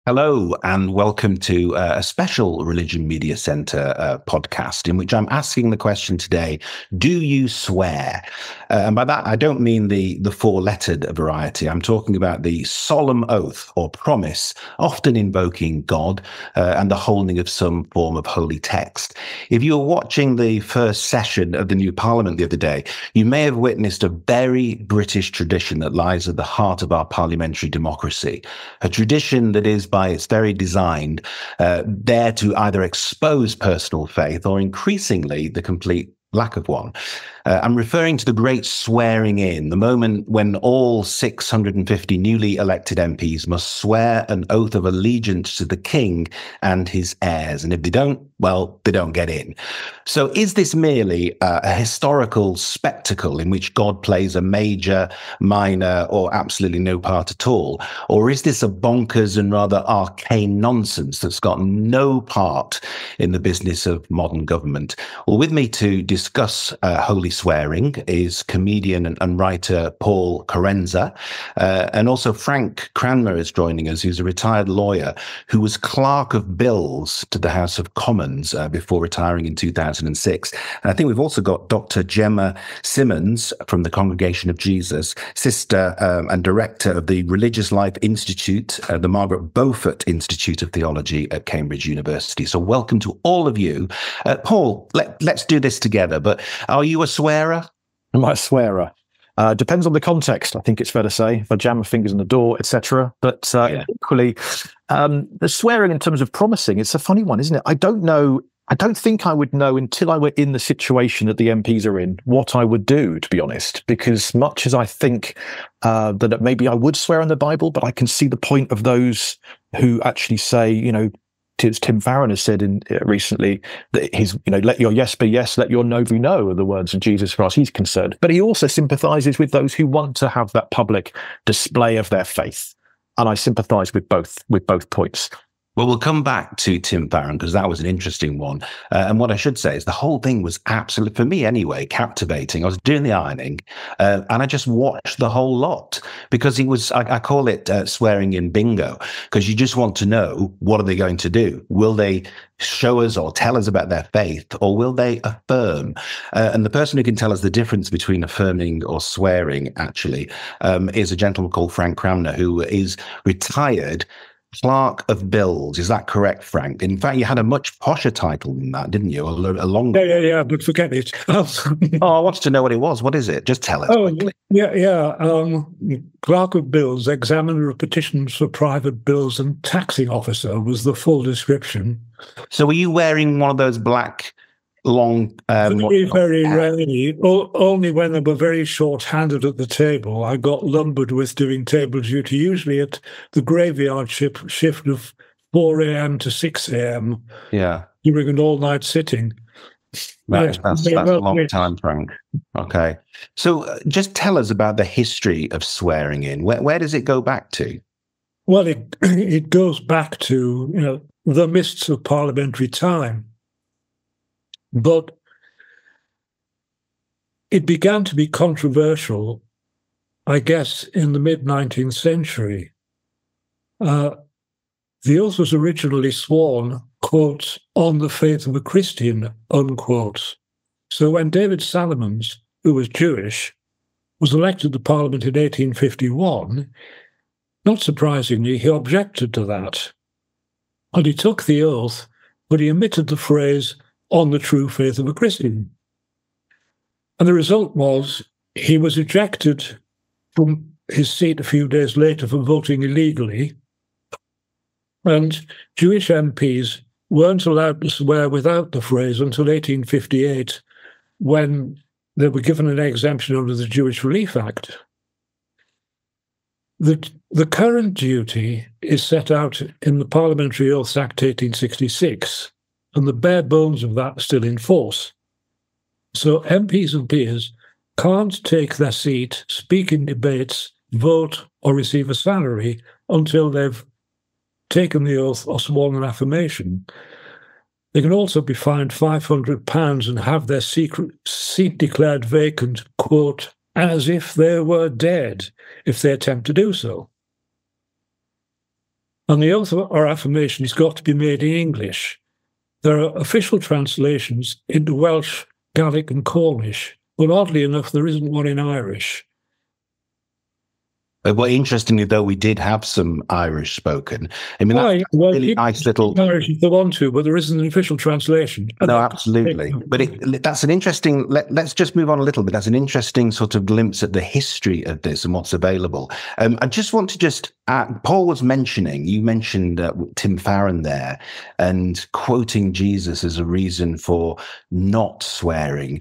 Hello and welcome to a special Religion Media Centre podcast in which I'm asking the question today, do you swear? And by that, I don't mean the four-lettered variety. I'm talking about the solemn oath or promise, often invoking God and the holding of some form of holy text. If you were watching the first session of the new Parliament the other day, you may have witnessed a very British tradition that lies at the heart of our parliamentary democracy, a tradition that is by its very design, there to either expose personal faith or increasingly the complete lack of one. I'm referring to the great swearing in, the moment when all 650 newly elected MPs must swear an oath of allegiance to the king and his heirs. And if they don't, well, they don't get in. So is this merely a historical spectacle in which God plays a major, minor, or absolutely no part at all? Or is this a bonkers and rather arcane nonsense that's got no part in the business of modern government? Well, with me to discuss holy swearing is comedian and writer Paul Kerensa, and also Frank Cranmer is joining us, who's a retired lawyer who was Clerk of Bills to the House of Commons before retiring in 2006. And I think we've also got Dr. Gemma Simmonds from the Congregation of Jesus, sister and director of the Religious Life Institute, the Margaret Beaufort Institute of Theology at Cambridge University. So welcome to all of you. Paul, let's do this together, but are you a swearer? Am I a swearer? Depends on the context, I think it's fair to say. If I jam my fingers in the door, etc. But equally, the swearing in terms of promising, it's a funny one, isn't it? I don't know. I don't think I would know until I were in the situation that the MPs are in what I would do, to be honest, because much as I think that maybe I would swear on the Bible, but I can see the point of those who actually say, as Tim Farron has said recently, that let your yes be yes, let your no be no, are the words of Jesus as far as he's concerned. But he also sympathises with those who want to have that public display of their faith. And I sympathise with both points. Well, we'll come back to Tim Farron because that was an interesting one. And what I should say is the whole thing was absolutely, for me anyway, captivating. I was doing the ironing and I just watched the whole lot because it was, I call it swearing in bingo, because you just want to know, what are they going to do? Will they show us or tell us about their faith, or will they affirm? And the person who can tell us the difference between affirming or swearing actually is a gentleman called Frank Cranmer, who is retired Clerk of Bills. Is that correct, Frank? In fact, you had a much posher title than that, didn't you? A longer. Yeah, but forget it. I wanted to know what it was. What is it? Just tell us. Quickly. Clerk of Bills, examiner of petitions for private bills and taxing officer was the full description. So were you wearing one of those black long... very rarely, only when they were very short-handed at the table. I got lumbered with doing table duty, usually at the graveyard shift of 4 a.m. to 6 a.m. Yeah. During an all-night sitting. That's a long time, Frank. Okay. So just tell us about the history of swearing in. Where does it go back to? Well, it goes back to, the mists of parliamentary time. But it began to be controversial, I guess, in the mid-19th century. The oath was originally sworn, quote, on the faith of a Christian, unquote. So when David Salomons, who was Jewish, was elected to Parliament in 1851, not surprisingly, he objected to that. And he took the oath, but he omitted the phrase, on the true faith of a Christian. And the result was he was ejected from his seat a few days later for voting illegally, and Jewish MPs weren't allowed to swear without the phrase until 1858, when they were given an exemption under the Jewish Relief Act. The current duty is set out in the Parliamentary Oaths Act 1866, and the bare bones of that are still in force. So MPs and peers can't take their seat, speak in debates, vote, or receive a salary until they've taken the oath or sworn an affirmation. They can also be fined £500 and have their seat declared vacant, quote, as if they were dead, if they attempt to do so. And the oath or affirmation has got to be made in English. There are official translations into Welsh, Gaelic and Cornish, but oddly enough, there isn't one in Irish. Well, interestingly, though, we did have some Irish spoken. I mean, that's really nice little... Irish if they want to, but there isn't an official translation. No, absolutely. But that's an interesting... Let's just move on a little bit. That's an interesting sort of glimpse at the history of this and what's available. I just want to Paul was you mentioned Tim Farron there, and quoting Jesus as a reason for not swearing.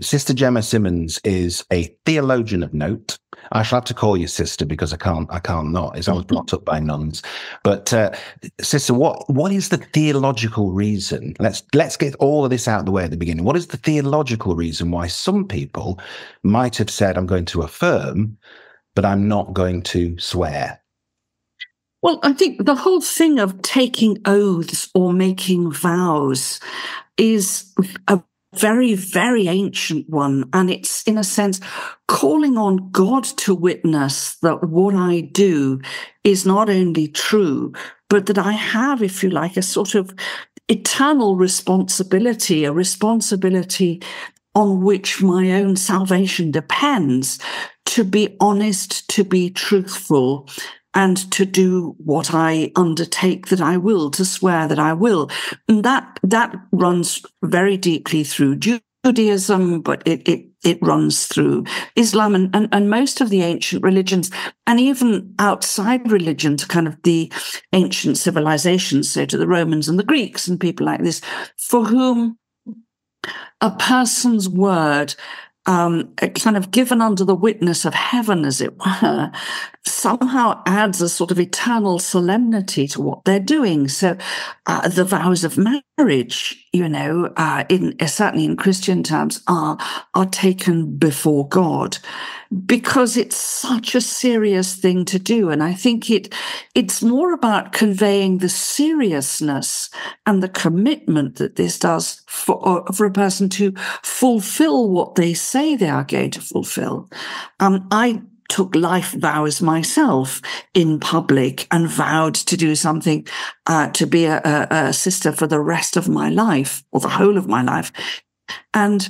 Sister Gemma Simmonds is a theologian of note. I shall have to call you sister because I can't not, as I was brought up by nuns. But sister, what is the theological reason? Let's get all of this out of the way at the beginning. What is the theological reason why some people might have said, I'm going to affirm, but I'm not going to swear? Well, I think the whole thing of taking oaths or making vows is a very, very ancient one. And it's, in a sense, calling on God to witness that what I do is not only true, but that I have, if you like, a sort of eternal responsibility, a responsibility on which my own salvation depends, to be honest, to be truthful, and to do what I undertake that I will, to swear that I will. And that runs very deeply through Judaism, but it runs through Islam and most of the ancient religions, and even outside religion to kind of the ancient civilizations, so to the Romans and the Greeks and people like this, for whom a person's word, kind of given under the witness of heaven, as it were, somehow adds a sort of eternal solemnity to what they're doing. So the vows of marriage, certainly in Christian terms, are taken before God, because it's such a serious thing to do. And I think it's more about conveying the seriousness and the commitment that this does for a person to fulfill what they say they are going to fulfill. I took life vows myself in public and vowed to do something, to be a sister for the rest of my life, or the whole of my life. And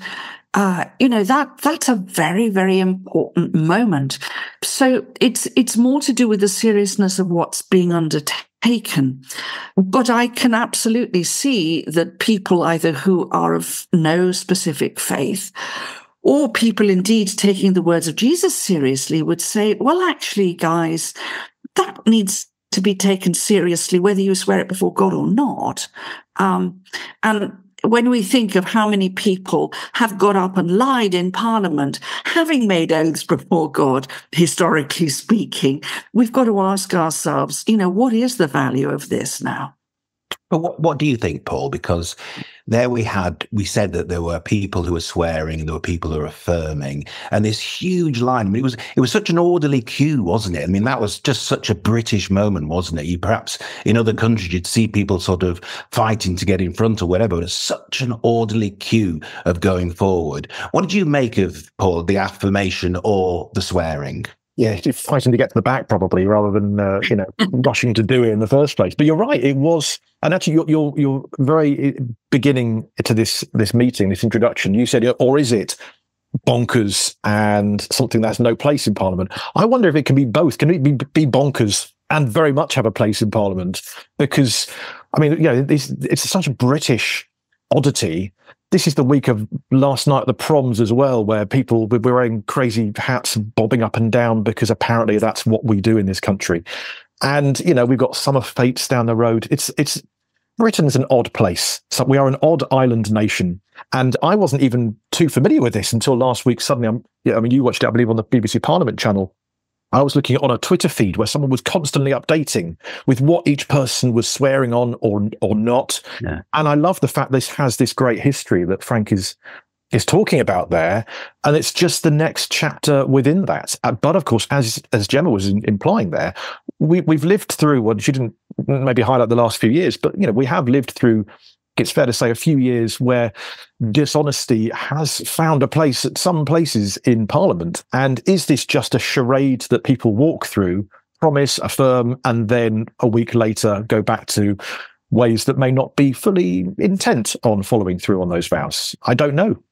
that's a very, very important moment. So it's more to do with the seriousness of what's being undertaken. But I can absolutely see that people either who are of no specific faith, or people indeed taking the words of Jesus seriously, would say, well, actually, guys, that needs to be taken seriously, whether you swear it before God or not. And when we think of how many people have got up and lied in Parliament, having made oaths before God, historically speaking, we've got to ask ourselves, what is the value of this now? But what do you think, Paul? Because there we said that there were people who were swearing, there were people who were affirming, and this huge line. I mean, it was such an orderly queue, wasn't it? I mean, that was just such a British moment, wasn't it? You perhaps in other countries you'd see people sort of fighting to get in front or whatever. But it's such an orderly queue of going forward. What did you make of, Paul, the affirmation or the swearing? Yeah, fighting to get to the back probably, rather than rushing to do it in the first place. But you're right, it was, and actually you're very beginning to this meeting, this introduction. You said, or is it bonkers and something that's no place in Parliament? I wonder if it can be both. Can it be bonkers and very much have a place in Parliament? Because I mean, it's such a British oddity. This is the week of last night at the proms as well, where people were wearing crazy hats bobbing up and down because apparently that's what we do in this country. And, we've got summer fetes down the road. It's Britain's an odd place. So we are an odd island nation. And I wasn't even too familiar with this until last week. Suddenly, you watched it, I believe, on the BBC Parliament channel. I was looking on a Twitter feed where someone was constantly updating with what each person was swearing on or not. Yeah. And I love the fact this has this great history that Frank is talking about there. And it's just the next chapter within that. But of course, as Gemma was implying there, we've lived through what she didn't maybe highlight the last few years, but we have lived through, it's fair to say, a few years where dishonesty has found a place at some places in Parliament. And is this just a charade that people walk through promise, affirm, and then a week later go back to ways that may not be fully intent on following through on those vows? I don't know.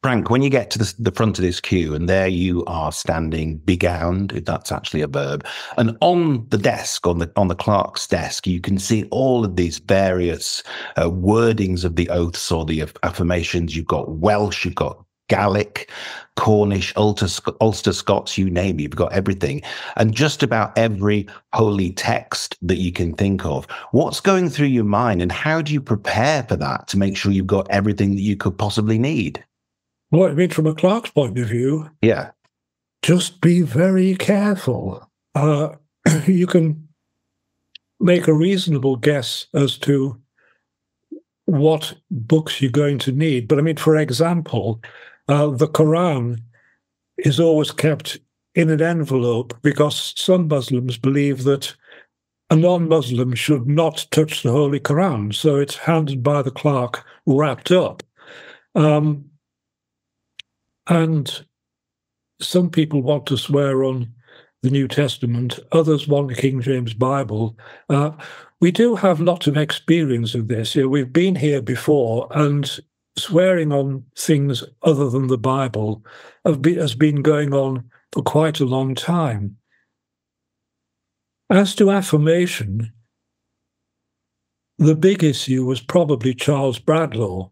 Frank, when you get to the front of this queue and there you are standing begowned, if that's actually a verb, and on the desk, on the clerk's desk, you can see all of these various wordings of the oaths or the affirmations. You've got Welsh, you've got Gaelic, Cornish, Ulster Scots, you name it, you've got everything. And just about every holy text that you can think of. What's going through your mind and how do you prepare for that to make sure you've got everything that you could possibly need? Well, I mean, from a clerk's point of view, yeah, just be very careful. You can make a reasonable guess as to what books you're going to need. But I mean, for example, the Quran is always kept in an envelope because some Muslims believe that a non-Muslim should not touch the Holy Quran. So it's handed by the clerk wrapped up. And some people want to swear on the New Testament, others want the King James Bible. We do have lots of experience of this. We've been here before, and swearing on things other than the Bible has been going on for quite a long time. As to affirmation, the big issue was probably Charles Bradlaugh.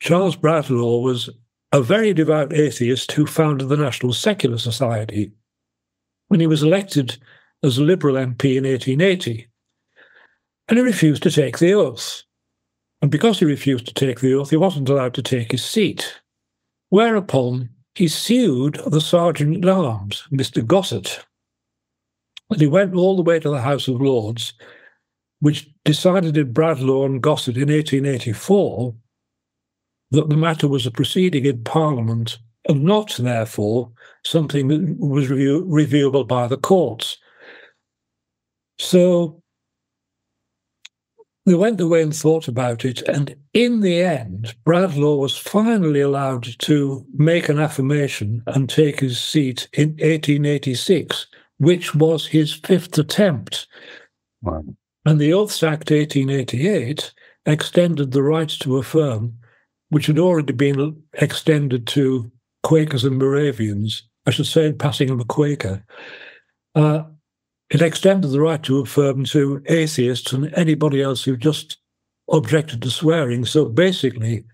Charles Bradlaugh was a very devout atheist who founded the National Secular Society when he was elected as a Liberal MP in 1880. And he refused to take the oath. And because he refused to take the oath, he wasn't allowed to take his seat. Whereupon he sued the Sergeant-at-Arms, Mr. Gossett. And he went all the way to the House of Lords, which decided in Bradlaugh and Gossett in 1884 that the matter was a proceeding in Parliament and not, therefore, something that was reviewable by the courts. So they went away and thought about it, and in the end, Bradlaugh was finally allowed to make an affirmation and take his seat in 1886, which was his fifth attempt. Wow. And the Oaths Act 1888 extended the right to affirm, which had already been extended to Quakers and Moravians. I should say in passing I'm a Quaker. It extended the right to affirm to atheists and anybody else who just objected to swearing. So basically,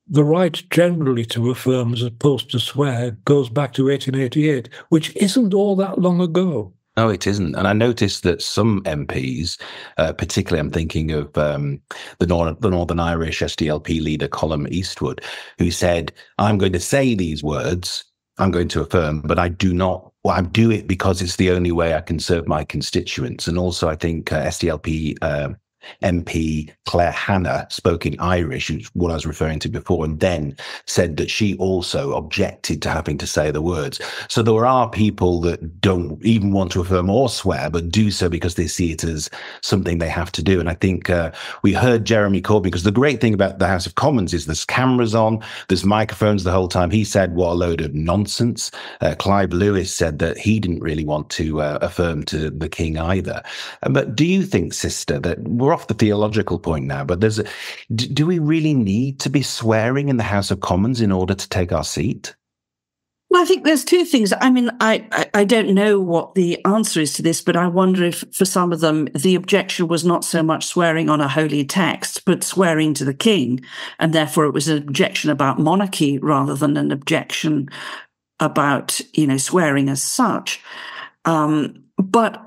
the right generally to affirm as opposed to swear goes back to 1888, which isn't all that long ago. No, it isn't. And I noticed that some MPs, particularly I'm thinking of the Northern Irish SDLP leader, Colm Eastwood, who said, I'm going to say these words, I'm going to affirm, but I do not, I do it because it's the only way I can serve my constituents. And also I think SDLP MP Claire Hanna spoke in Irish, which is what I was referring to before, and then said that she also objected to having to say the words. So there are people that don't even want to affirm or swear, but do so because they see it as something they have to do. And I think we heard Jeremy Corbyn, because the great thing about the House of Commons is there's cameras on, there's microphones the whole time. He said, what a load of nonsense. Clive Lewis said that he didn't really want to affirm to the King either. But do you think, Sister, that we're off the theological point now, but do we really need to be swearing in the House of Commons in order to take our seat? Well, I think there's two things. I mean, I don't know what the answer is to this, but I wonder if for some of them, the objection was not so much swearing on a holy text, but swearing to the king. And therefore it was an objection about monarchy rather than an objection about, swearing as such. But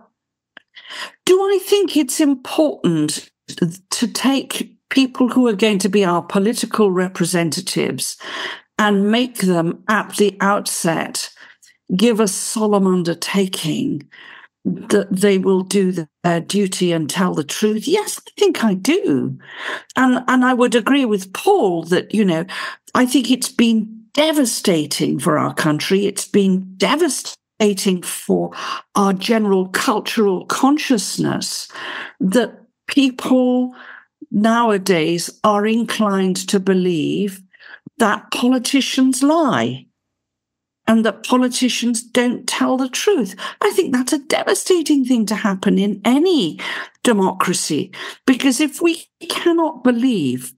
do I think it's important to take people who are going to be our political representatives and make them at the outset give a solemn undertaking that they will do their duty and tell the truth? Yes, I think I do. And I would agree with Paul that, I think it's been devastating for our country. It's been devastating for our general cultural consciousness that people nowadays are inclined to believe that politicians lie. and that politicians don't tell the truth. I think that's a devastating thing to happen in any democracy, because if we cannot believe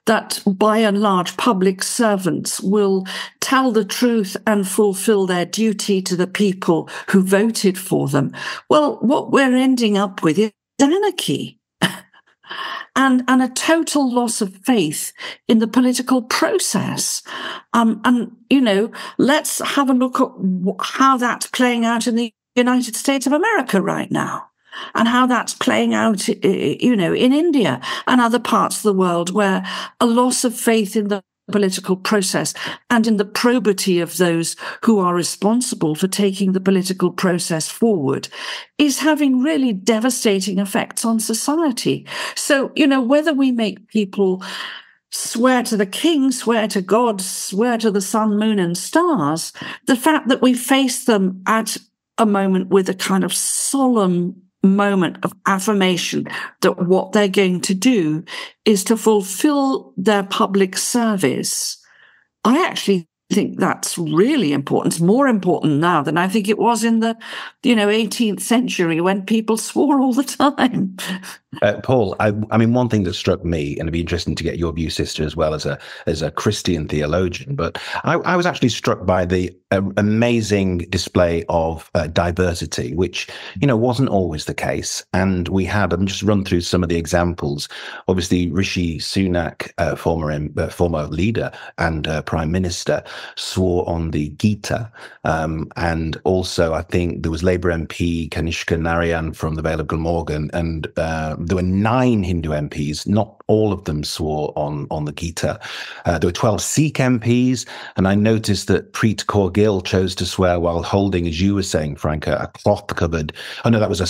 that by and large public servants will tell the truth and fulfill their duty to the people who voted for them, well, what we're ending up with is anarchy and a total loss of faith in the political process. And, you know, let's have a look at how that's playing out in the United States of America right now, and how that's playing out, you know, in India and other parts of the world, where a loss of faith in the political process and in the probity of those who are responsible for taking the political process forward is having really devastating effects on society. So, you know, whether we make people swear to the king, swear to God, swear to the sun, moon, and stars, the fact that we face them at a moment with a kind of solemn moment of affirmation that what they're going to do is to fulfill their public service, I actually think that's really important. It's more important now than I think it was in the, 18th century when people swore all the time. Paul, I mean, one thing that struck me, and it'd be interesting to get your view, sister, as well as a Christian theologian, but I was actually struck by the amazing display of diversity, which, wasn't always the case. And we had, I'm just run through some of the examples. Obviously, Rishi Sunak, former leader and Prime Minister, swore on the Gita. And also, I think there was Labour MP Kanishka Narayan from the Vale of Glamorgan, and there were 9 Hindu MPs. Not all of them swore on the Gita. There were 12 Sikh MPs, and I noticed that Preet Kaur Gill chose to swear while holding, as you were saying, Frank, a cloth covered. Oh no, that was the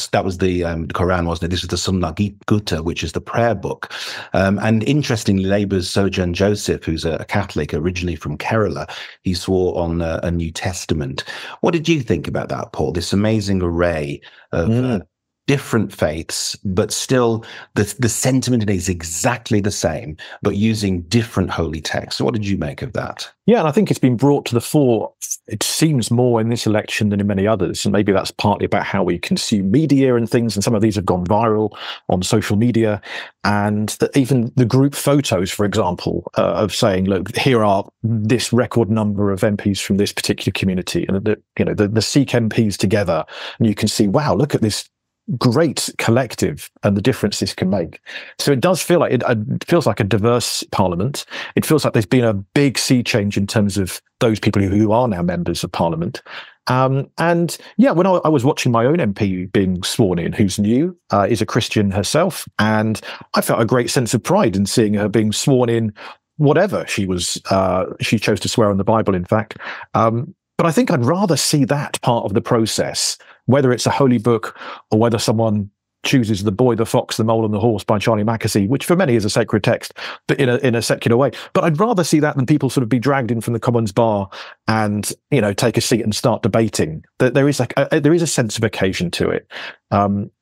Quran, wasn't it? This was the Sundar Gutka, which is the prayer book. And interestingly, Labour's Sojourn Joseph, who's a Catholic originally from Kerala, he swore on a New Testament. What did you think about that, Paul? This amazing array of different faiths, but still the sentiment is exactly the same, but using different holy texts. So what did you make of that? Yeah, and I think it's been brought to the fore, it seems, more in this election than in many others. And maybe that's partly about how we consume media and things. And some of these have gone viral on social media. And even the group photos, for example, of saying, look, here are this record number of MPs from this particular community. And the Sikh MPs together. And you can see, wow, look at this great collective and the difference this can make. So it does feel like it feels like a diverse parliament. It feels like there's been a big sea change in terms of those people who are now members of parliament. And yeah, when I was watching my own MP being sworn in, who's new, is a Christian herself, and I felt a great sense of pride in seeing her being sworn in, whatever she chose to swear on the Bible, in fact. But I think I'd rather see that part of the process, whether it's a holy book or whether someone chooses The Boy, the Fox, the Mole and the Horse by Charlie Mackesy, which for many is a sacred text, but in a secular way. But I'd rather see that than people sort of be dragged in from the Commons bar and, take a seat and start debating. There is a sense of occasion to it.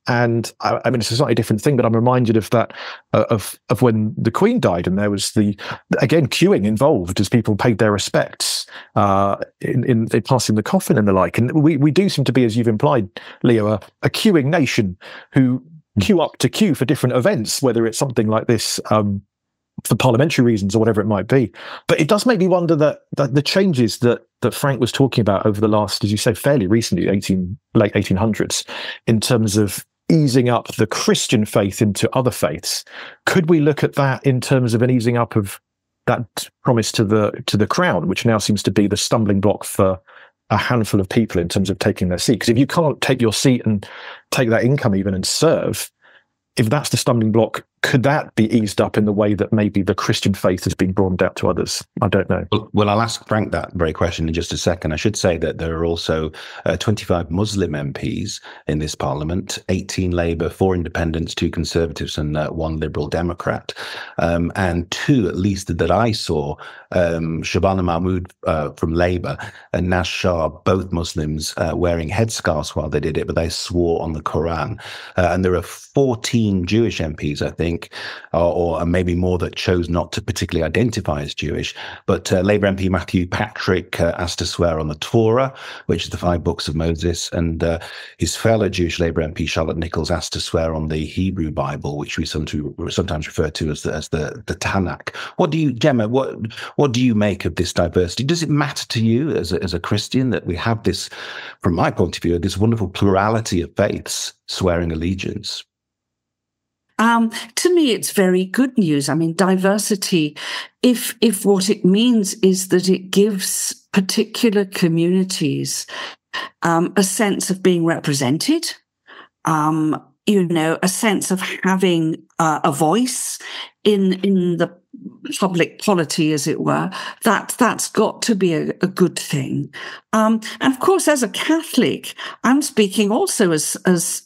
And I mean, it's a slightly different thing, but I'm reminded of that, of when the Queen died, and there was again, queuing involved as people paid their respects, in passing the coffin and the like. And we do seem to be, as you've implied, Leo, a queuing nation who queue up to queue for different events, whether it's something like this, for parliamentary reasons or whatever it might be. But it does make me wonder that the changes that Frank was talking about over the last, as you say, fairly recently, late 1800s, in terms of easing up the Christian faith into other faiths, could we look at that in terms of an easing up of that promise to the crown, which now seems to be the stumbling block for a handful of people in terms of taking their seat? Because if you can't take your seat and take that income even and serve, if that's the stumbling block, could that be eased up in the way that maybe the Christian faith has been broadened out to others? I don't know. Well, I'll ask Frank that very question in just a second. I should say that there are also 25 Muslim MPs in this parliament, 18 Labour, 4 Independents, 2 Conservatives and 1 Liberal Democrat. And 2, at least, that I saw, Shabana Mahmood from Labour and Naz Shah, both Muslims, wearing headscarves while they did it, but they swore on the Quran. And there are 14 Jewish MPs, I think, think, or maybe more that chose not to particularly identify as Jewish. But Labour MP Matthew Patrick asked to swear on the Torah, which is the 5 books of Moses, and his fellow Jewish Labour MP Charlotte Nichols asked to swear on the Hebrew Bible, which we sometimes refer to as the Tanakh. What do you, Gemma? What do you make of this diversity? Does it matter to you as a Christian that we have this, from my point of view, this wonderful plurality of faiths swearing allegiance? To me, it's very good news. I mean, diversity, if what it means is that it gives particular communities a sense of being represented, a sense of having a voice in the public polity, as it were, that's got to be a good thing. And of course, as a Catholic, I'm speaking also as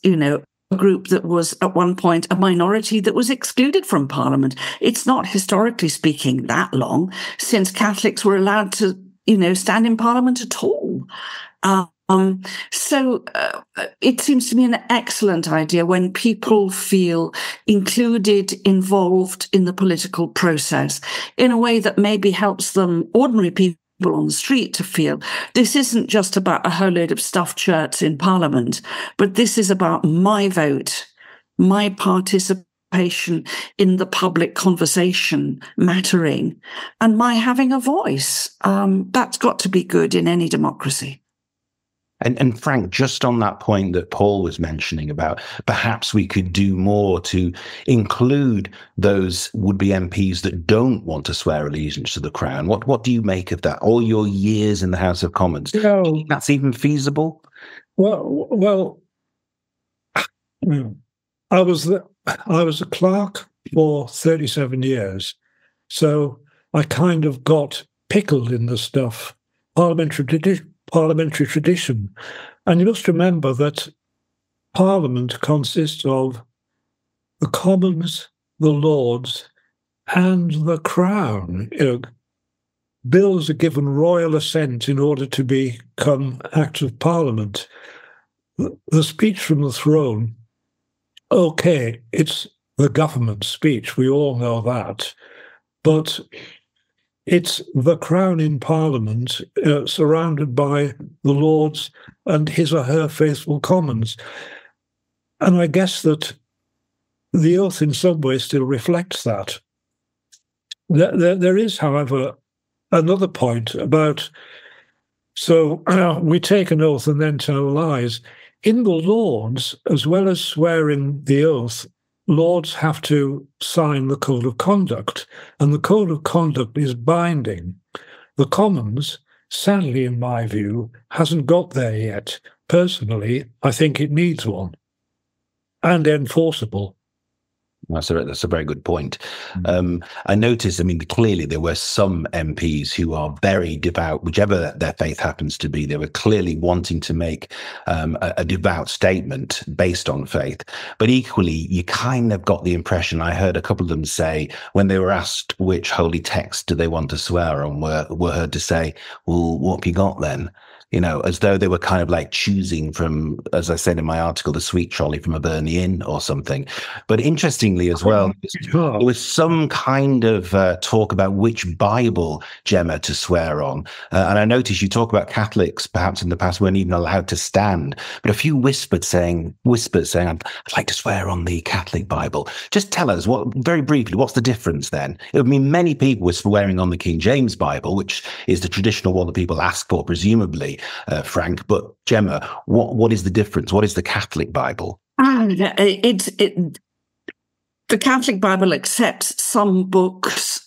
a group that was at one point a minority that was excluded from Parliament. It's not, historically speaking, that long since Catholics were allowed to, stand in Parliament at all. So it seems to me an excellent idea when people feel included, involved in the political process in a way that maybe helps them, ordinary people on the street, to feel this isn't just about a whole load of stuffed shirts in Parliament, but this is about my vote, my participation in the public conversation mattering, and my having a voice. That's got to be good in any democracy. And Frank, just on that point that Paul was mentioning about perhaps we could do more to include those would-be MPs that don't want to swear allegiance to the Crown. What do you make of that? All your years in the House of Commons, do you think that's even feasible? Well, I was a clerk for 37 years, so I kind of got pickled in the stuff. Parliamentary tradition. And you must remember that Parliament consists of the Commons, the Lords, and the Crown. Bills are given royal assent in order to become Acts of Parliament. The speech from the throne, okay, it's the government speech, we all know that, but it's the Crown in Parliament, surrounded by the Lords and his or her faithful Commons. And I guess that the oath in some way still reflects that. There is, however, another point about, so we take an oath and then tell lies. In the Lords, as well as swearing the oath, Lords have to sign the Code of Conduct, and the Code of Conduct is binding. The Commons, sadly in my view, hasn't got there yet. Personally, I think it needs one, and enforceable. That's a very good point. I noticed, clearly there were some MPs who are very devout, whichever their faith happens to be. They were clearly wanting to make a devout statement based on faith. But equally, you kind of got the impression, I heard a couple of them say, when they were asked which holy text do they want to swear on, were heard to say, well, what have you got then? As though they were kind of like choosing from, as I said in my article, the sweet trolley from a Burnley Inn or something. But interestingly as well, there was some kind of talk about which Bible, Gemma, to swear on. And I noticed you talk about Catholics perhaps in the past weren't even allowed to stand, but a few whispers saying, I'd like to swear on the Catholic Bible. Just tell us, very briefly, what's the difference then? Many people were swearing on the King James Bible, which is the traditional one that people ask for, presumably. Frank, but Gemma, what is the difference? What is the Catholic Bible? The Catholic Bible accepts some books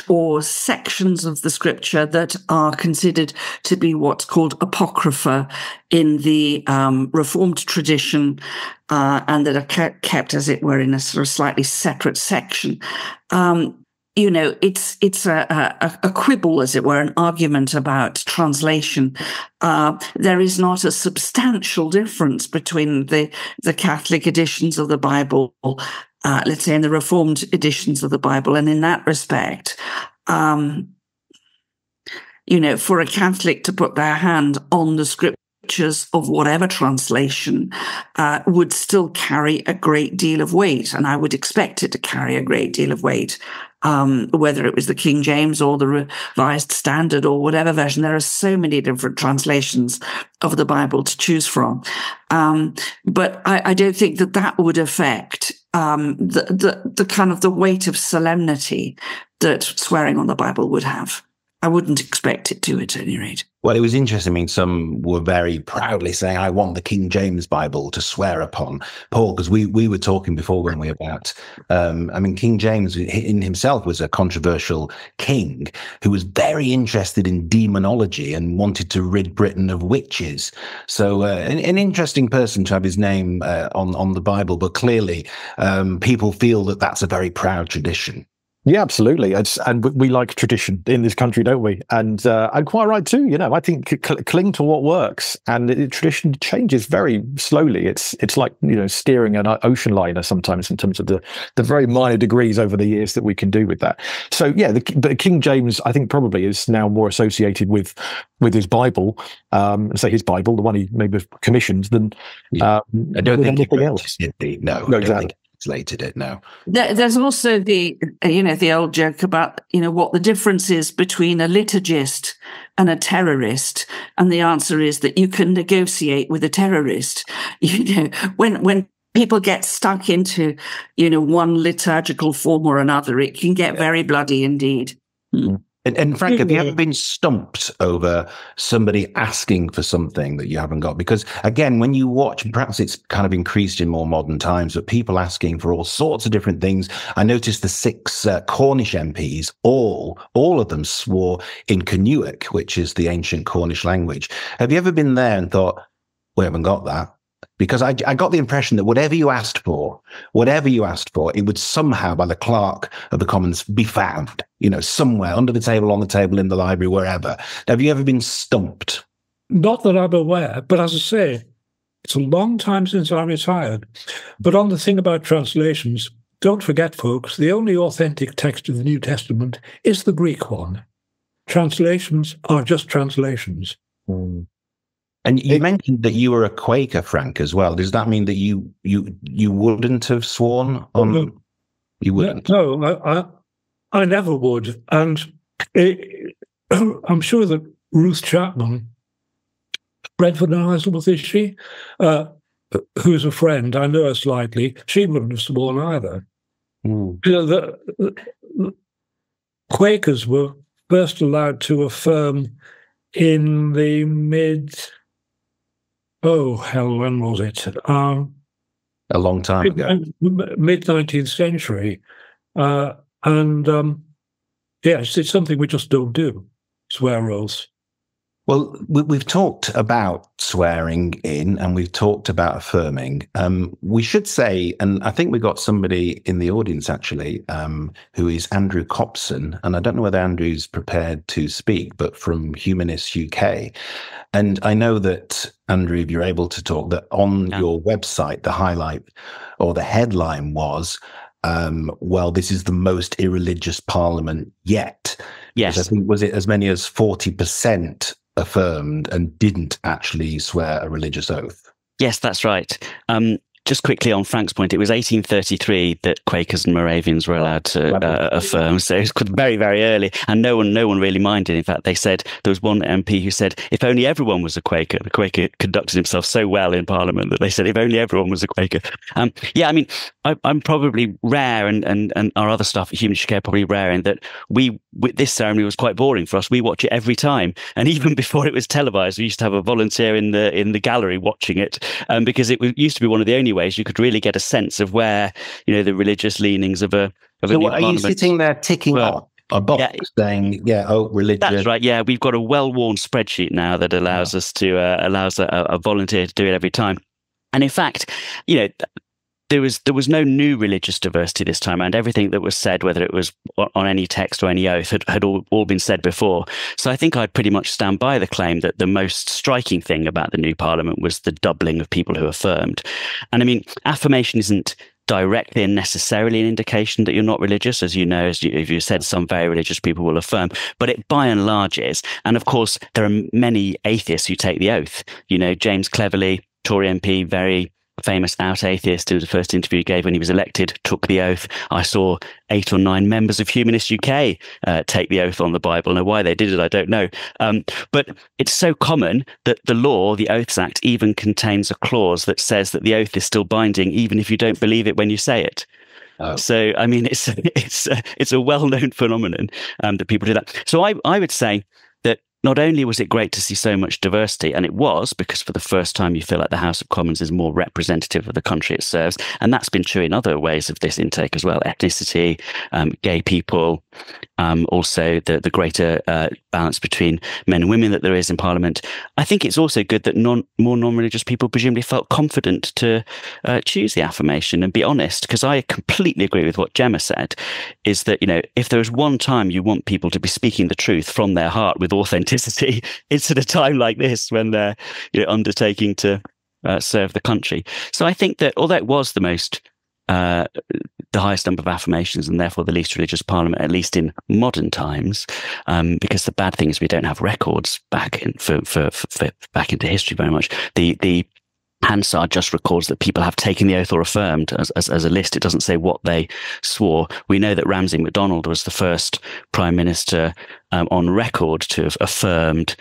or sections of the scripture that are considered to be what's called apocrypha in the Reformed tradition, and that are kept, as it were, in a sort of slightly separate section. It's a quibble, as it were, an argument about translation. There is not a substantial difference between the Catholic editions of the Bible, let's say, and the Reformed editions of the Bible. And in that respect, for a Catholic to put their hand on the scripture scriptures of whatever translation would still carry a great deal of weight, and I would expect it to carry a great deal of weight, whether it was the King James or the Revised Standard or whatever version. There are so many different translations of the Bible to choose from. But I don't think that would affect the kind of the weight of solemnity that swearing on the Bible would have. I wouldn't expect it to, at any rate. Well, it was interesting. I mean, some were very proudly saying, I want the King James Bible to swear upon. Paul, because we were talking before, weren't we, about, King James in himself was a controversial king who was very interested in demonology and wanted to rid Britain of witches. So an interesting person to have his name on the Bible, but clearly people feel that that's a very proud tradition. Yeah, absolutely. And we like tradition in this country, don't we? And quite right too. I think cling to what works, and tradition changes very slowly. It's like steering an ocean liner sometimes in terms of the very minor degrees over the years that we can do with that. So yeah, the King James, I think, probably is now more associated with his Bible, say his Bible, the one he maybe commissioned, than I don't think anything else. No, exactly. Translated it now. There's also the old joke about what the difference is between a liturgist and a terrorist, and the answer is that you can negotiate with a terrorist. When people get stuck into one liturgical form or another, it can get very bloody indeed. And Frank, have you ever been stumped over somebody asking for something that you haven't got? Because again, when you watch, perhaps it's kind of increased in more modern times, but people asking for all sorts of different things. I noticed the 6 Cornish MPs, all of them swore in Kernewek, which is the ancient Cornish language. Have you ever been there and thought, we haven't got that? Because I got the impression that whatever you asked for, it would somehow, by the clerk of the Commons, be found, somewhere under the table, on the table, in the library, wherever. Have you ever been stumped? Not that I'm aware, but as I say, it's a long time since I retired. But on the thing about translations, don't forget, folks, the only authentic text of the New Testament is the Greek one. Translations are just translations. And you mentioned that you were a Quaker, Frank, as well. Does that mean that you wouldn't have sworn on? You wouldn't. No, I never would. And I'm sure that Ruth Chapman, Brentford and Isleworth, is she? Who's a friend, I know her slightly. She wouldn't have sworn either. The Quakers were first allowed to affirm in the when was it? A long time ago. Mid-19th century. Yes, it's something we just don't do, swear oaths. Well, we've talked about swearing in and we've talked about affirming. We should say, and I think we've got somebody in the audience actually, who is Andrew Copson. And I don't know whether Andrew's prepared to speak, but from Humanists UK. And I know that, Andrew, if you're able to talk, that on your website, the highlight or the headline was, this is the most irreligious parliament yet. Yes. I think, was it as many as 40% affirmed and didn't actually swear a religious oath? Yes, that's right. Just quickly on Frank's point, it was 1833 that Quakers and Moravians were allowed to affirm. So it was very, very early, and no one really minded. In fact, they said there was one MP who said, "If only everyone was a Quaker." The Quaker conducted himself so well in Parliament that they said, "If only everyone was a Quaker." I'm probably rare, and our other staff at Humanists UK are probably rare in that this ceremony was quite boring for us. We watch it every time, and even before it was televised, we used to have a volunteer in the gallery watching it, because it used to be one of the only ways you could really get a sense of where the religious leanings of a new parliament. Are you sitting there ticking off a box saying, religion? That's right. Yeah, we've got a well-worn spreadsheet now that allows us to allows a volunteer to do it every time. And in fact, there was no new religious diversity this time, and everything that was said, whether it was on any text or any oath, had all been said before. So I think I'd pretty much stand by the claim that the most striking thing about the new parliament was the doubling of people who affirmed. And I mean, affirmation isn't directly and necessarily an indication that you're not religious. As you know, as you said, some very religious people will affirm, but it by and large is. And of course, there are many atheists who take the oath. You know, James Cleverly, Tory MP, very famous out atheist, in the first interview he gave when he was elected, took the oath. I saw 8 or 9 members of Humanist UK take the oath on the Bible. Now, why they did it, I don't know. But it's so common that the law, the Oaths Act, even contains a clause that says that the oath is still binding, even if you don't believe it when you say it. Oh. So, I mean, it's a well-known phenomenon that people do that. So I would say that not only was it great to see so much diversity, and it was, because for the first time you feel like the House of Commons is more representative of the country it serves, and that's been true in other ways of this intake as well, ethnicity, gay people, also the greater balance between men and women that there is in Parliament. I think it's also good that more non-religious people presumably felt confident to choose the affirmation and be honest, because I completely agree with what Gemma said, is that, you know, if there is one time you want people to be speaking the truth from their heart with authenticity, it's at a time like this when they're, you know, undertaking to serve the country. So I think that although it was the highest number of affirmations and therefore the least religious parliament, at least in modern times, because the bad thing is we don't have records back back into history very much. The Hansard just records that people have taken the oath or affirmed as a list. It doesn't say what they swore. We know that Ramsay MacDonald was the first prime minister on record to have affirmed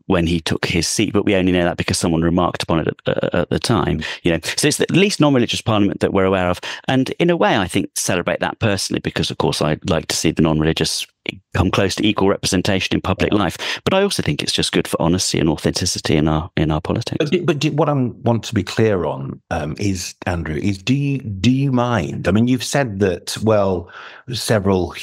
when he took his seat, but we only know that because someone remarked upon it at the time. You know, so it's the least non-religious parliament that we're aware of, and in a way, I think celebrate that personally, because of course I'd like to see the non-religious come close to equal representation in public life. But I also think it's just good for honesty and authenticity in our politics. But what I want to be clear on is, Andrew, is do you mind? I mean, you've said that, well, several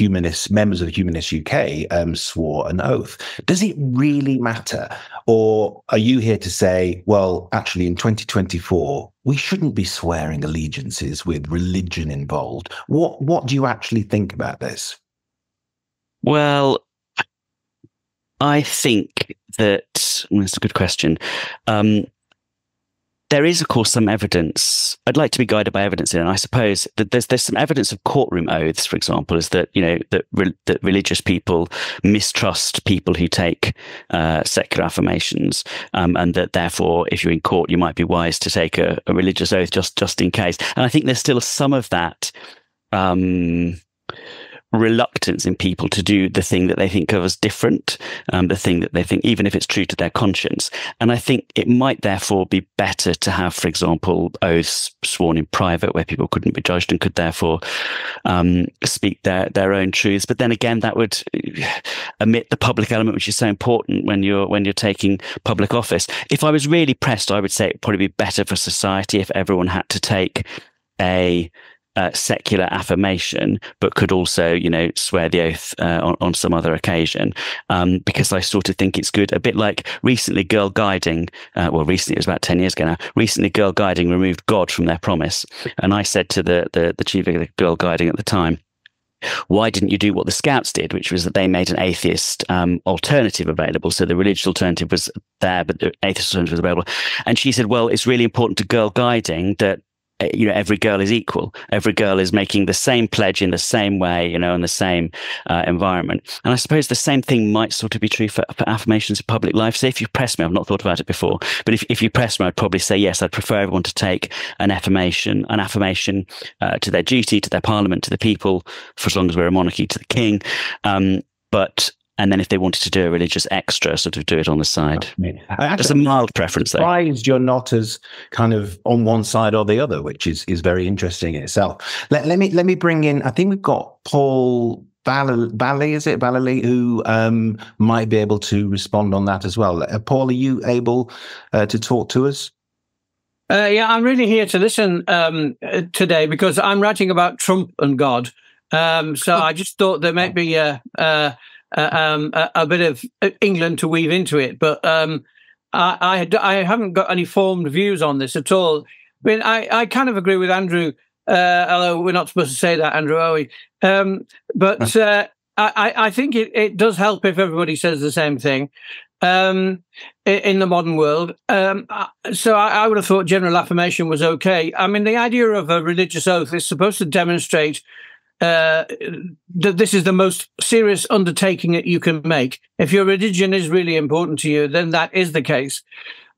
members of Humanist UK swore an oath. Does it really matter? Or are you here to say, well, actually in 2024, we shouldn't be swearing allegiances with religion involved? What do you actually think about this? Well, I think that that's a good question. There is, of course, some evidence. I'd like to be guided by evidence here, and I suppose that there's some evidence of courtroom oaths, for example, is that, you know, that religious people mistrust people who take secular affirmations, and that therefore, if you're in court, you might be wise to take a religious oath just in case. And I think there's still some of that reluctance in people to do the thing that they think of as different, the thing that they think, even if it's true to their conscience. And I think it might therefore be better to have, for example, oaths sworn in private where people couldn't be judged and could therefore speak their own truths. But then again, that would omit the public element, which is so important when you're taking public office. If I was really pressed, I would say it'd probably be better for society if everyone had to take a secular affirmation, but could also, you know, swear the oath on some other occasion, because I sort of think it's good. A bit like recently, Girl Guiding. Recently, it was about 10 years ago now. Recently, Girl Guiding removed God from their promise, and I said to the chief of the Girl Guiding at the time, why didn't you do what the Scouts did, which was that they made an atheist alternative available? So the religious alternative was there, but the atheist alternative was available. And she said, well, it's really important to Girl Guiding that, you know, every girl is equal. Every girl is making the same pledge in the same way, you know, in the same environment. And I suppose the same thing might sort of be true for affirmations of public life. So if you press me, I've not thought about it before, but if you press me, I'd probably say, yes, I'd prefer everyone to take an affirmation to their duty, to their parliament, to the people, for as long as we're a monarchy, to the king. And then if they wanted to do a religious extra, sort of do it on the side. Just a mild preference there. Surprised you're not as kind of on one side or the other, which is very interesting in itself. Let me bring in, I think we've got Paul Bally, who might be able to respond on that as well. Paul, are you able to talk to us? Yeah, I'm really here to listen today because I'm writing about Trump and God. So I just thought there might be a bit of England to weave into it, but I haven't got any formed views on this at all. I mean, I kind of agree with Andrew, although we're not supposed to say that, Andrew, are we? But I think it does help if everybody says the same thing. in the modern world. So I would have thought general affirmation was okay. I mean, the idea of a religious oath is supposed to demonstrate that this is the most serious undertaking that you can make. If your religion is really important to you, then that is the case.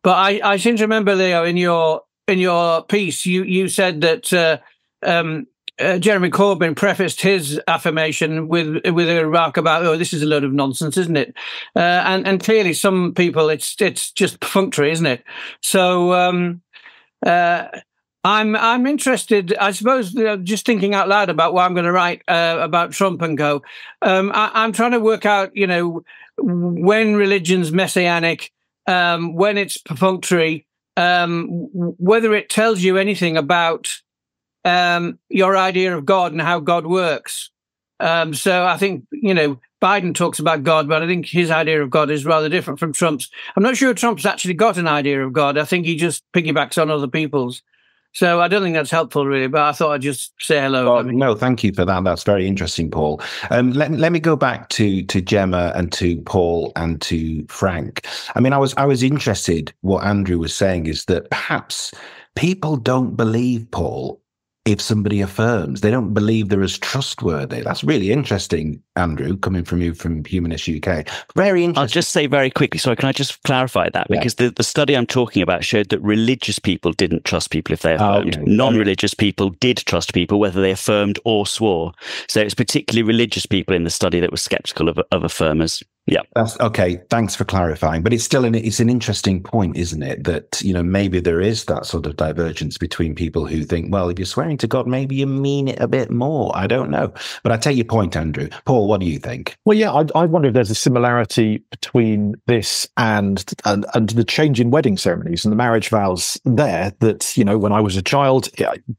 But I seem to remember, Leo, in your piece, you said that Jeremy Corbyn prefaced his affirmation with a remark about, "Oh, this is a load of nonsense, isn't it?" And clearly, some people, it's just perfunctory, isn't it? So I'm interested, I suppose, just thinking out loud about what I'm going to write about Trump and go. I'm trying to work out, when religion's messianic, when it's perfunctory, whether it tells you anything about your idea of God and how God works. So I think, Biden talks about God, but I think his idea of God is rather different from Trump's. I'm not sure Trump's actually got an idea of God. I think he just piggybacks on other people's. So I don't think that's helpful, really, but I thought I'd just say hello. No, thank you for that. That's very interesting, Paul. Let me go back to Gemma and to Paul and to Frank. I mean, I was interested. What Andrew was saying is that perhaps people don't believe, Paul, if somebody affirms. They don't believe they're as trustworthy. That's really interesting, Andrew, coming from you from Humanist UK. Very interesting. I'll just say very quickly, sorry, can I just clarify that? Because the study I'm talking about showed that religious people didn't trust people if they affirmed. Okay. Non-religious people did trust people, whether they affirmed or swore. So it's particularly religious people in the study that were sceptical of affirmers. Yeah, that's okay. Thanks for clarifying. But it's still an interesting point, isn't it? That maybe there is that sort of divergence between people who think, well, if you're swearing to God, maybe you mean it a bit more. I don't know, but I take your point, Andrew. Paul, what do you think? Well, yeah, I wonder if there's a similarity between this and the change in wedding ceremonies and the marriage vows. There, that when I was a child,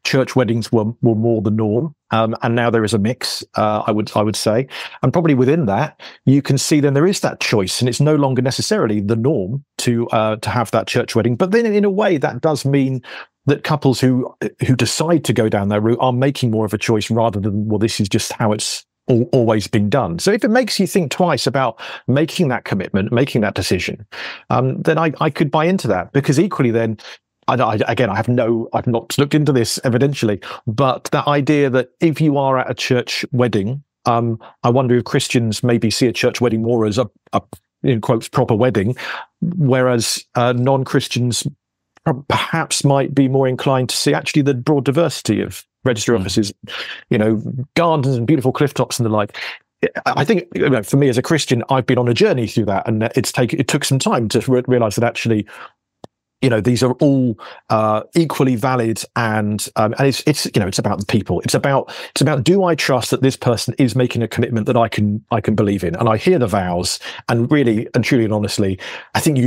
church weddings were more the norm. And now there is a mix, I would say. And probably within that, you can see then there is that choice, and it's no longer necessarily the norm to have that church wedding. But then in a way, that does mean that couples who decide to go down that route are making more of a choice rather than, well, this is just how it's always been done. So if it makes you think twice about making that commitment, making that decision, then I could buy into that, because equally then, I've not looked into this evidentially, but that idea that if you are at a church wedding, I wonder if Christians maybe see a church wedding more as a in quotes, proper wedding, whereas non-Christians perhaps might be more inclined to see actually the broad diversity of register offices, gardens and beautiful cliff tops and the like. I think for me as a Christian, I've been on a journey through that, and it took some time to realize that actually, these are all equally valid, and it's about the people. It's about do I trust that this person is making a commitment that I can believe in? And I hear the vows, and really and truly and honestly, I think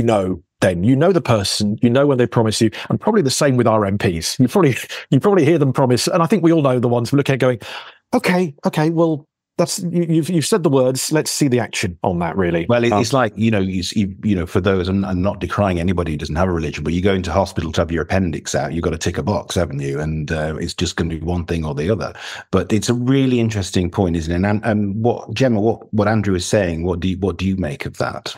then you know the person, when they promise you, and probably the same with our MPs. You probably hear them promise, and I think we all know the ones we're looking at going, okay, well, that's you've said the words. Let's see the action on that. Really, well, it's like for those, and I'm not decrying anybody who doesn't have a religion, but you go into hospital to have your appendix out, you've got to tick a box, haven't you? And it's just going to be one thing or the other. But it's a really interesting point, isn't it? And what Gemma, what Andrew is saying, what do you make of that?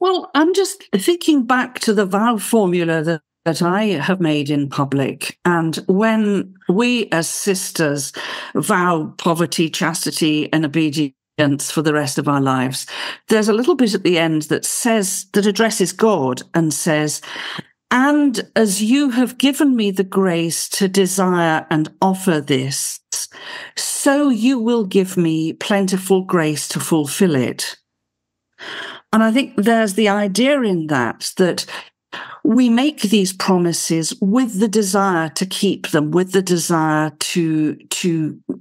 Well, I'm just thinking back to the vow formula that I have made in public. And when we as sisters vow poverty, chastity, and obedience for the rest of our lives, there's a little bit at the end that addresses God and says, "And as you have given me the grace to desire and offer this, so you will give me plentiful grace to fulfill it." And I think there's the idea in that we make these promises with the desire to keep them, with the desire to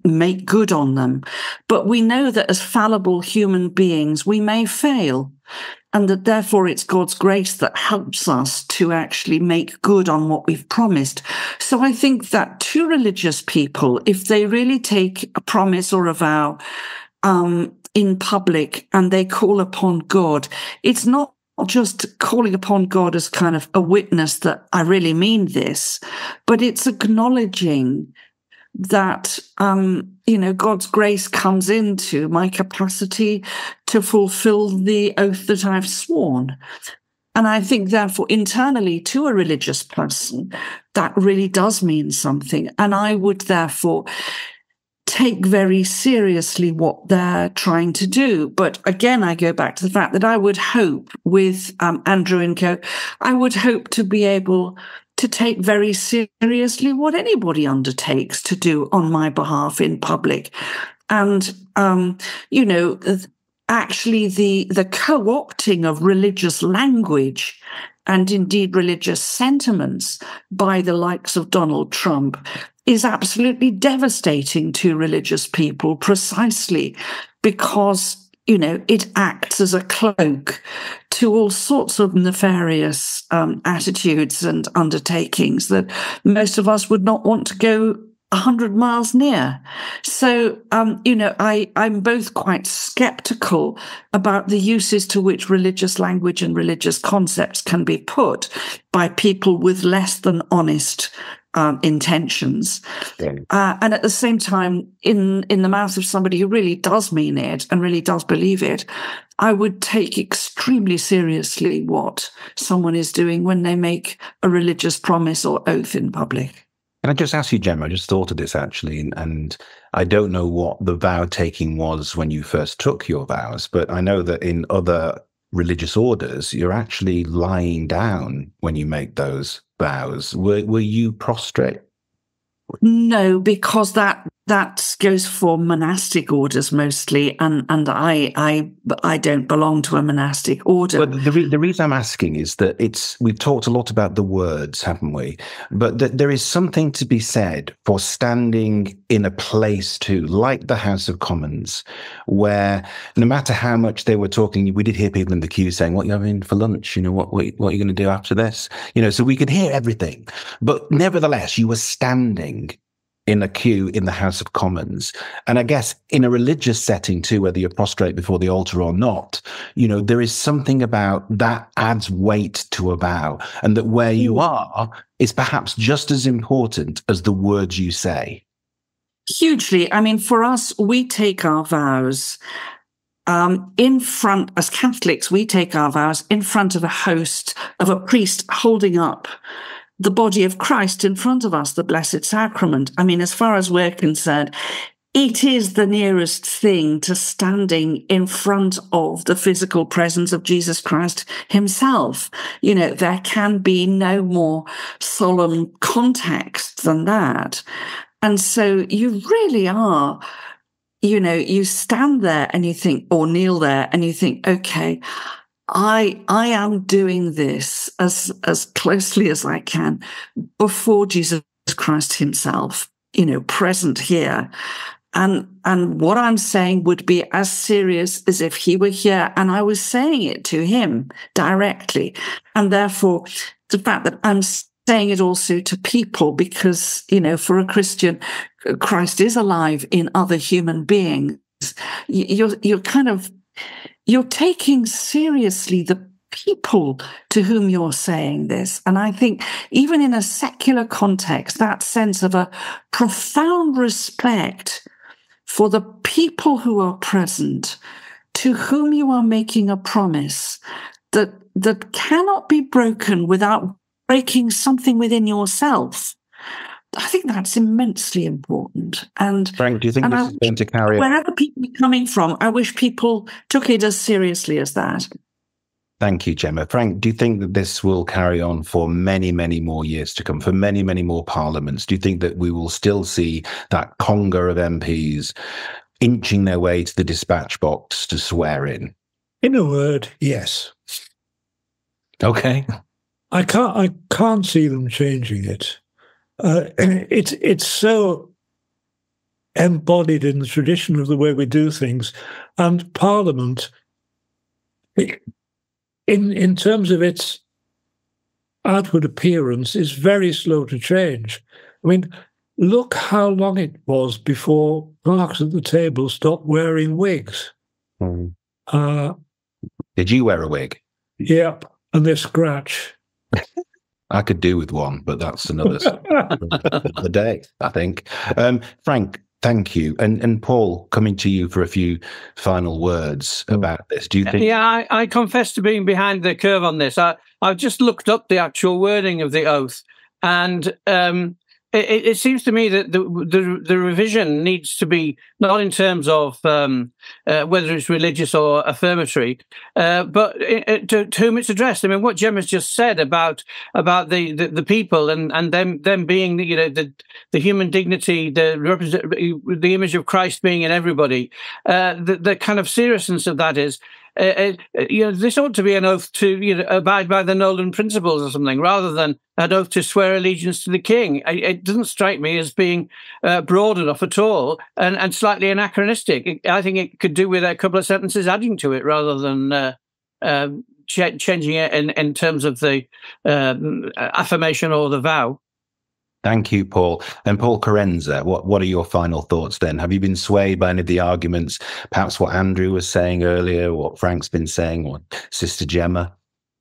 make good on them. But we know that as fallible human beings, we may fail, and that therefore it's God's grace that helps us to actually make good on what we've promised. So I think that to religious people, if they really take a promise or a vow in public and they call upon God, it's not just calling upon God as kind of a witness that I really mean this, but it's acknowledging that, God's grace comes into my capacity to fulfill the oath that I've sworn. And I think, therefore, internally to a religious person, that really does mean something. And I would, therefore, take very seriously what they're trying to do. But again, I go back to the fact that I would hope with Andrew and co, I would hope to be able to take very seriously what anybody undertakes to do on my behalf in public. And, actually the co-opting of religious language and indeed religious sentiments by the likes of Donald Trump is absolutely devastating to religious people, precisely because, it acts as a cloak to all sorts of nefarious attitudes and undertakings that most of us would not want to go 100 miles near. So, I'm both quite skeptical about the uses to which religious language and religious concepts can be put by people with less than honest intentions. Yeah. And at the same time, in the mouth of somebody who really does mean it and really does believe it, I would take extremely seriously what someone is doing when they make a religious promise or oath in public. Can I just ask you, Gemma, I just thought of this actually, and I don't know what the vow taking was when you first took your vows, but I know that in other religious orders, you're actually lying down when you make those vows. Were you prostrate? No, because that goes for monastic orders mostly, and I don't belong to a monastic order. But the reason I'm asking is that we've talked a lot about the words, haven't we? But that there is something to be said for standing in a place too, like the House of Commons, where no matter how much they were talking, we did hear people in the queue saying, "What are you having for lunch? What are you going to do after this?" So we could hear everything. But nevertheless, you were standing in a queue in the House of Commons. And I guess in a religious setting too, whether you're prostrate before the altar or not, there is something about that adds weight to a vow, and that where you are is perhaps just as important as the words you say. Hugely. I mean, for us, we take our vows in front, as Catholics, we take our vows in front of a host, of a priest holding up the body of Christ in front of us, the Blessed Sacrament. I mean, as far as we're concerned, it is the nearest thing to standing in front of the physical presence of Jesus Christ himself. There can be no more solemn context than that. And so you really are, you stand there and you think, or kneel there and you think, okay, I am doing this as closely as I can before Jesus Christ himself, present here. And what I'm saying would be as serious as if he were here and I was saying it to him directly. And therefore, the fact that I'm saying it also to people, because, for a Christian, Christ is alive in other human beings. You're taking seriously the people to whom you're saying this. And I think even in a secular context, that sense of a profound respect for the people who are present, to whom you are making a promise that cannot be broken without breaking something within yourself. I think that's immensely important. And Frank, do you think this is going to carry on? Wherever people are coming from, I wish people took it as seriously as that. Thank you, Gemma. Frank, do you think that this will carry on for many, many more years to come, for many, many more parliaments? Do you think that we will still see that conga of MPs inching their way to the dispatch box to swear in? In a word, yes. Okay. I can't see them changing it. It's so embodied in the tradition of the way we do things, and Parliament, in terms of its outward appearance, is very slow to change. I mean, look how long it was before clerks at the table stopped wearing wigs. Mm. Did you wear a wig? Yep, and they scratch. I could do with one, but that's another day, I think. Frank, thank you. And Paul, coming to you for a few final words about this. Do you think... Yeah, I confess to being behind the curve on this. I've just looked up the actual wording of the oath, and it seems to me that the revision needs to be not in terms of whether it's religious or affirmatory, but to whom it's addressed. I mean, what Gemma's just said about the people and them being the human dignity, the image of Christ being in everybody, the kind of seriousness of that is. This ought to be an oath to abide by the Nolan principles or something, rather than an oath to swear allegiance to the king. It doesn't strike me as being broad enough at all, and slightly anachronistic. I think it could do with a couple of sentences adding to it, rather than changing it in terms of the affirmation or the vow. Thank you, Paul. And Paul Kerensa, what are your final thoughts then? Have you been swayed by any of the arguments, perhaps what Andrew was saying earlier, what Frank's been saying, or Sister Gemma?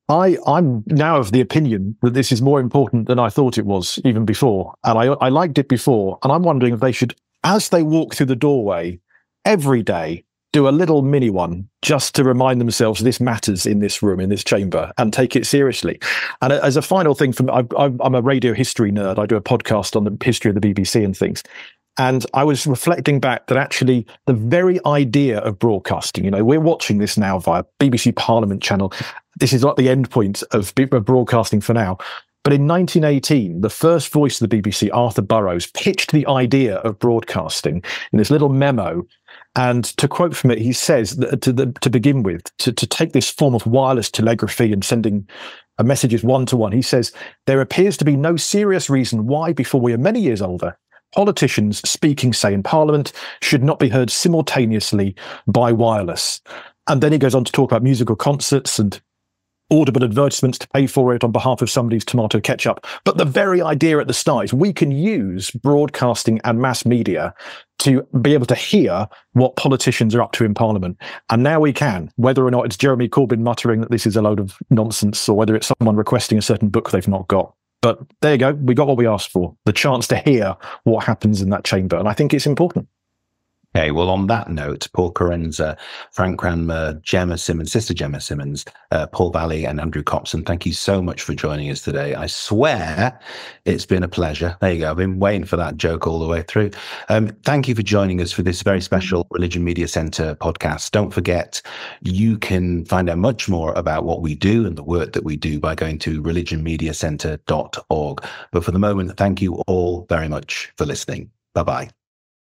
I'm now of the opinion that this is more important than I thought it was even before. And I liked it before. And I'm wondering if they should, as they walk through the doorway every day, do a little mini one just to remind themselves this matters in this room, in this chamber, and take it seriously. And as a final thing, I'm a radio history nerd. I do a podcast on the history of the BBC and things. And I was reflecting back that actually the very idea of broadcasting, we're watching this now via BBC Parliament channel. This is not the end point of broadcasting for now. But in 1918, the first voice of the BBC, Arthur Burrows, pitched the idea of broadcasting in this little memo. And to quote from it, he says that to begin with, to take this form of wireless telegraphy and sending messages one-to-one, he says, there appears to be no serious reason why, before we are many years older, politicians speaking, say, in Parliament, should not be heard simultaneously by wireless. And then he goes on to talk about musical concerts and audible advertisements to pay for it on behalf of somebody's tomato ketchup. But the very idea at the start is we can use broadcasting and mass media to be able to hear what politicians are up to in Parliament. And now we can, whether or not it's Jeremy Corbyn muttering that this is a load of nonsense, or whether it's someone requesting a certain book they've not got. But there you go. We got what we asked for, the chance to hear what happens in that chamber. And I think it's important. Okay, well, on that note, Paul Kerensa, Frank Cranmer, Gemma Simmonds, Sister Gemma Simmonds, Paul Valley and Andrew Copson, thank you so much for joining us today. I swear it's been a pleasure. There you go. I've been waiting for that joke all the way through. Thank you for joining us for this very special Religion Media Centre podcast. Don't forget, you can find out much more about what we do and the work that we do by going to religionmediacentre.org. But for the moment, thank you all very much for listening. Bye-bye.